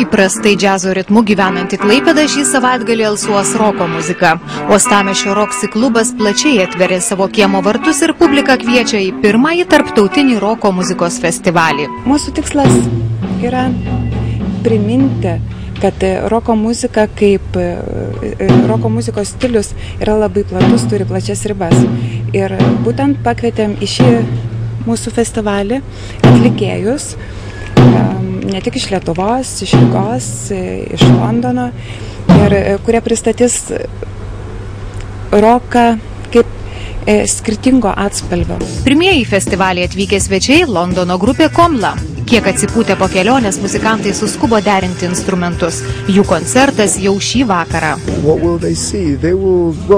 Įprastai džiazo ritmu gyvenanti Klaipėda šį savaitgalį alsuos roko muzika. Uostamiesčio Roksi klubas plačiai atveria savo kiemo vartus ir publiką kviečia į pirmąjį tarptautinį roko muzikos festivalį. Mūsų tikslas yra priminti, kad roko muzika kaip roko muzikos stilius yra labai platus, turi plačias ribas. Ir būtent pakvietėm į šį mūsų festivalį atlikėjus, ne tik iš Lietuvos, iš Rygos, iš Londono, ir kurie pristatys roką kaip skirtingo atspalvio. Pirmieji į festivalį atvykę svečiai Londono grupė Komla. Kiek atsipūtę po kelionės, muzikantai suskubo derinti instrumentus. Jų koncertas jau šį vakarą.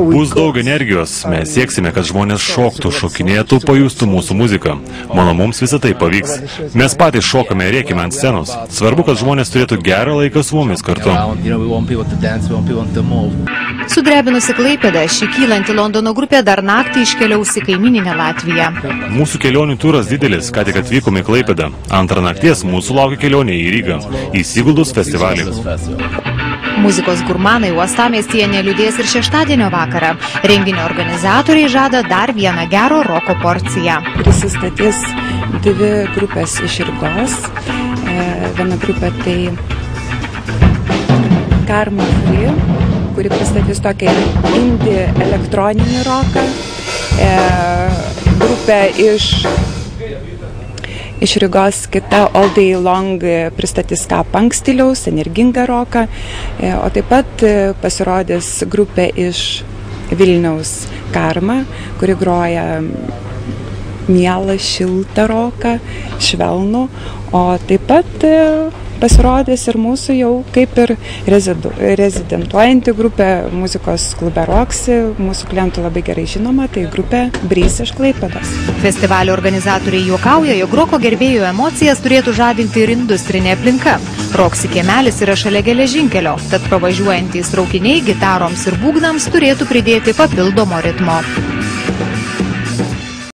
Bus daug energijos. Mes sieksime, kad žmonės šoktų, šokinėtų, pajustų mūsų muziką. Manau, mums visą tai pavyks. Mes patys šokame ir rėkime ant scenos. Svarbu, kad žmonės turėtų gerą laiką su mumis kartu. Sudrebinusi Klaipėdą, ši kylanti Londono grupė dar naktį iškeliaus į kaimyninę Latviją. Mūsų kelionių turas didelis, ką tik atvykome į Klaipėdą. Antrą nakties mūsų laukia kelionė į Rygą, į Siguldos festivalį. Muzikos gurmanai uostamiestyje neliūdės ir šeštadienio vakarą. Renginio organizatoriai žada dar vieną gero roko porciją. Prisistatys dvi grupės iš Rygos. Viena grupė tai Karma Free, kuri pristatys tokį indie elektroninį roką. Grupė iš Rygos, kita All Day Long, pristatys ska punk stiliaus, energingą roką, o taip pat pasirodys grupė iš Vilniaus Karma, kuri groja mielą, šiltą roką, švelnų, o taip pat pasirodys ir mūsų jau kaip ir rezidentuojanti grupė muzikos klube Roksi, mūsų klientų labai gerai žinoma, tai grupė Brys iš Klaipėdos. Festivalio organizatoriai juokauja, jog roko gerbėjų emocijas turėtų žadinti ir industrinė aplinka. Roksi kiemelis yra šalia geležinkelio, tad pravažiuojantys traukiniai gitaroms ir būgnams turėtų pridėti papildomo ritmo.